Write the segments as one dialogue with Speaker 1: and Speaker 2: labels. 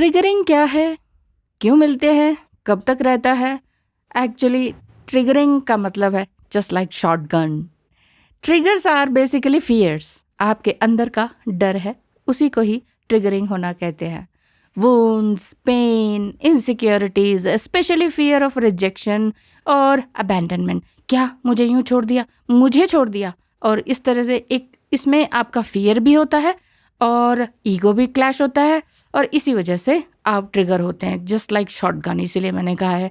Speaker 1: Triggering क्या है, क्यों मिलते हैं, कब तक रहता है? एक्चुअली ट्रिगरिंग का मतलब है just like shotgun. Triggers are basically fears. आपके अंदर का डर है, उसी को ही ट्रिगरिंग होना कहते हैं। Wounds, pain, insecurities, specially fear of rejection और अबैंडनमेंट। क्या मुझे यूं छोड़ दिया, मुझे छोड़ दिया, और इस तरह से एक इसमें आपका फियर भी होता है और ईगो भी क्लैश होता है, और इसी वजह से आप ट्रिगर होते हैं जस्ट लाइक शॉटगन। इसीलिए मैंने कहा है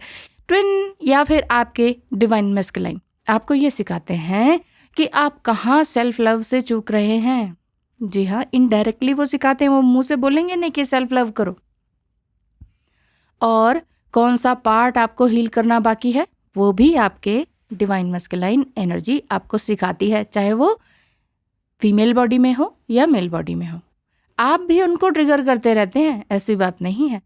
Speaker 1: ट्विन या फिर आपके डिवाइन मैस्कुलाइन आपको ये सिखाते हैं कि आप कहाँ सेल्फ लव से चूक रहे हैं। जी हाँ, इनडायरेक्टली वो सिखाते हैं, वो मुंह से बोलेंगे नहीं कि सेल्फ लव करो। और कौन सा पार्ट आपको हील करना बाकी है वो भी आपके डिवाइन मैस्कुलाइन एनर्जी आपको सिखाती है, चाहे वो फीमेल बॉडी में हो या मेल बॉडी में हो। आप भी उनको ट्रिगर करते रहते हैं, ऐसी बात नहीं है।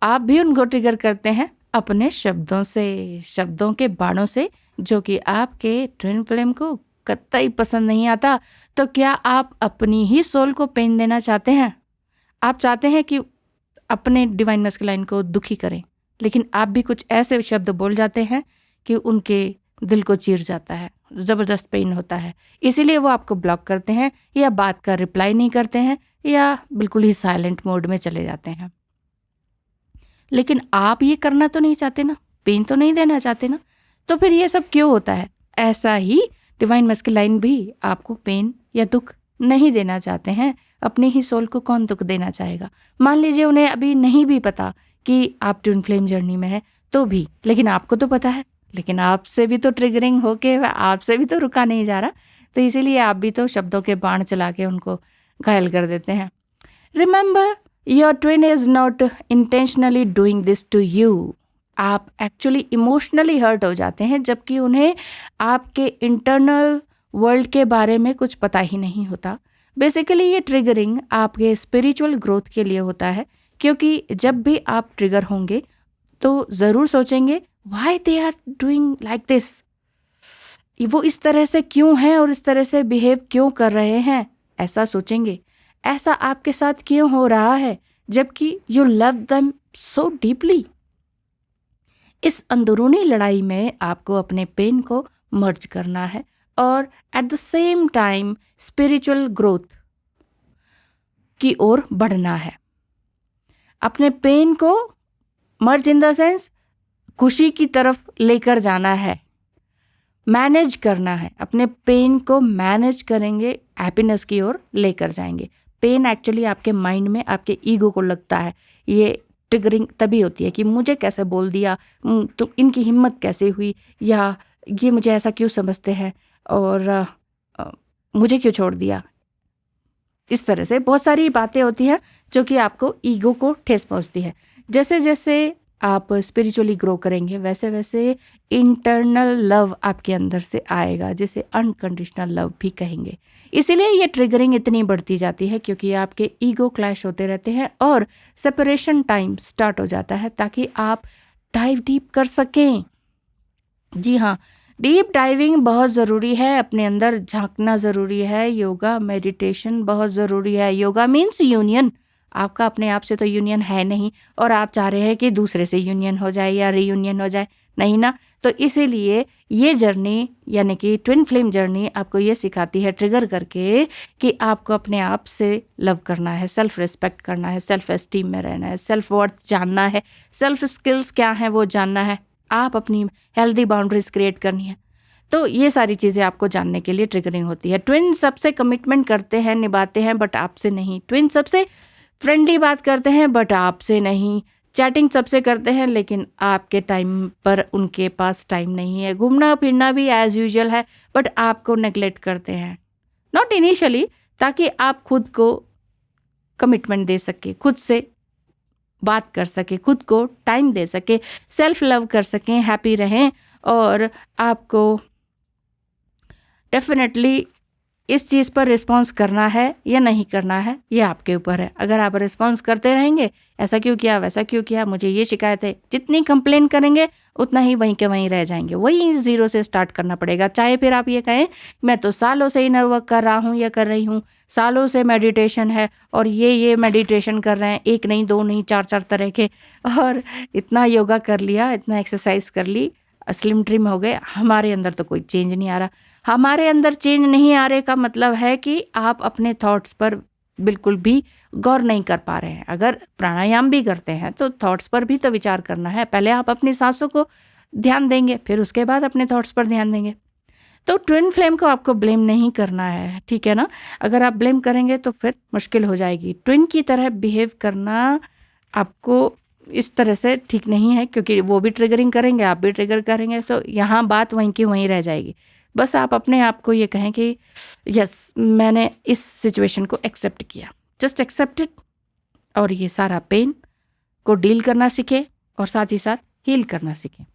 Speaker 1: आप भी उनको ट्रिगर करते हैं अपने शब्दों से, शब्दों के बाणों से, जो कि आपके ट्विन फ्लेम को कतई पसंद नहीं आता। तो क्या आप अपनी ही सोल को पेन देना चाहते हैं? आप चाहते हैं कि अपने डिवाइन मैस्कुलाइन को दुखी करें, लेकिन आप भी कुछ ऐसे शब्द बोल जाते हैं कि उनके दिल को चीर जाता है, ज़बरदस्त पेन होता है। इसीलिए वो आपको ब्लॉक करते हैं, या बात का रिप्लाई नहीं करते हैं, या बिल्कुल ही साइलेंट मोड में चले जाते हैं। लेकिन आप ये करना तो नहीं चाहते ना, पेन तो नहीं देना चाहते ना, तो फिर ये सब क्यों होता है? ऐसा ही डिवाइन मैस्कुलाइन भी आपको पेन या दुख नहीं देना चाहते हैं। अपने ही सोल को कौन दुख देना चाहेगा? मान लीजिए उन्हें अभी नहीं भी पता कि आप ट्विन फ्लेम जर्नी में है तो भी, लेकिन आपको तो पता है, लेकिन आपसे भी तो ट्रिगरिंग होके आपसे भी तो रुका नहीं जा रहा, तो इसीलिए आप भी तो शब्दों के बाण चला के उनको घायल कर देते हैं। Remember, your twin is not intentionally doing this to you. आप एक्चुअली इमोशनली हर्ट हो जाते हैं, जबकि उन्हें आपके इंटरनल वर्ल्ड के बारे में कुछ पता ही नहीं होता। बेसिकली ये ट्रिगरिंग आपके स्पिरिचुअल ग्रोथ के लिए होता है, क्योंकि जब भी आप ट्रिगर होंगे तो ज़रूर सोचेंगे why they are doing like this, वो इस तरह से क्यों हैं और इस तरह से बिहेव क्यों कर रहे हैं। ऐसा सोचेंगे, ऐसा आपके साथ क्यों हो रहा है, जबकि you love them so deeply. इस अंदरूनी लड़ाई में आपको अपने पेन को मर्ज करना है और at the same time spiritual growth की ओर बढ़ना है। अपने पेन को मर्ज इन द सेंस खुशी की तरफ लेकर जाना है, मैनेज करना है। अपने पेन को मैनेज करेंगे, हैप्पीनेस की ओर लेकर जाएंगे। पेन एक्चुअली आपके माइंड में आपके ईगो को लगता है। ये ट्रिगरिंग तभी होती है कि मुझे कैसे बोल दिया, तो इनकी हिम्मत कैसे हुई, या ये मुझे ऐसा क्यों समझते हैं, और मुझे क्यों छोड़ दिया। इस तरह से बहुत सारी बातें होती हैं जो कि आपको ईगो को ठेस पहुंचती है। जैसे जैसे आप स्पिरिचुअली ग्रो करेंगे वैसे वैसे इंटरनल लव आपके अंदर से आएगा, जिसे अनकंडीशनल लव भी कहेंगे। इसीलिए ये ट्रिगरिंग इतनी बढ़ती जाती है, क्योंकि आपके ईगो क्लैश होते रहते हैं और सेपरेशन टाइम स्टार्ट हो जाता है, ताकि आप डाइव डीप कर सकें। जी हाँ, डीप डाइविंग बहुत ज़रूरी है, अपने अंदर झांकना ज़रूरी है। योगा मेडिटेशन बहुत ज़रूरी है। Yoga means union. आपका अपने आप से तो यूनियन है नहीं, और आप चाह रहे हैं कि दूसरे से यूनियन हो जाए या रीयूनियन हो जाए, नहीं ना। तो इसीलिए ये जर्नी यानी कि ट्विन फ्लेम जर्नी आपको ये सिखाती है ट्रिगर करके कि आपको अपने आप से लव करना है, सेल्फ रिस्पेक्ट करना है, सेल्फ एस्टीम में रहना है, सेल्फ वर्थ जानना है, सेल्फ स्किल्स क्या हैं वो जानना है, आप अपनी हेल्दी बाउंड्रीज क्रिएट करनी है। तो ये सारी चीज़ें आपको जानने के लिए ट्रिगरिंग होती है। ट्विन सबसे कमिटमेंट करते हैं, निभाते हैं, बट आपसे नहीं। ट्विन सबसे फ्रेंडली बात करते हैं, बट आपसे नहीं। चैटिंग सबसे करते हैं, लेकिन आपके टाइम पर उनके पास टाइम नहीं है। घूमना फिरना भी एज यूजुअल है, बट आपको नेग्लेक्ट करते हैं, नॉट इनिशियली, ताकि आप खुद को कमिटमेंट दे सके, खुद से बात कर सके, खुद को टाइम दे सके, सेल्फ लव कर सकें, हैप्पी रहें, और आपको डेफिनेटली इस चीज़ पर रिस्पॉन्स करना है या नहीं करना है, ये आपके ऊपर है। अगर आप रिस्पॉन्स करते रहेंगे, ऐसा क्यों किया, वैसा क्यों किया, मुझे ये शिकायत है, जितनी कंप्लेन करेंगे उतना ही वहीं के वहीं रह जाएंगे। वही ज़ीरो से स्टार्ट करना पड़ेगा। चाहे फिर आप ये कहें मैं तो सालों से इनर वर्क कर रहा हूँ या कर रही हूँ, सालों से मेडिटेशन है और ये मेडिटेशन कर रहे हैं, एक नहीं, दो नहीं, चार तरह के, और इतना योगा कर लिया, इतना एक्सरसाइज कर ली, स्लिम ट्रिम हो गए, हमारे अंदर तो कोई चेंज नहीं आ रहा। हमारे अंदर चेंज नहीं आ रहे का मतलब है कि आप अपने थॉट्स पर बिल्कुल भी गौर नहीं कर पा रहे हैं। अगर प्राणायाम भी करते हैं तो थॉट्स पर भी तो विचार करना है। पहले आप अपनी सांसों को ध्यान देंगे, फिर उसके बाद अपने थॉट्स पर ध्यान देंगे। तो ट्विन फ्लेम को आपको ब्लेम नहीं करना है, ठीक है ना। अगर आप ब्लेम करेंगे तो फिर मुश्किल हो जाएगी। ट्विन की तरह बिहेव करना आपको इस तरह से ठीक नहीं है, क्योंकि वो भी ट्रिगरिंग करेंगे, आप भी ट्रिगर करेंगे, तो यहाँ बात वहीं की वहीं रह जाएगी। बस आप अपने आप को ये कहें कि यस, मैंने इस सिचुएशन को एक्सेप्ट किया, जस्ट एक्सेप्ट इट, और ये सारा पेन को डील करना सीखें और साथ ही साथ हील करना सीखें।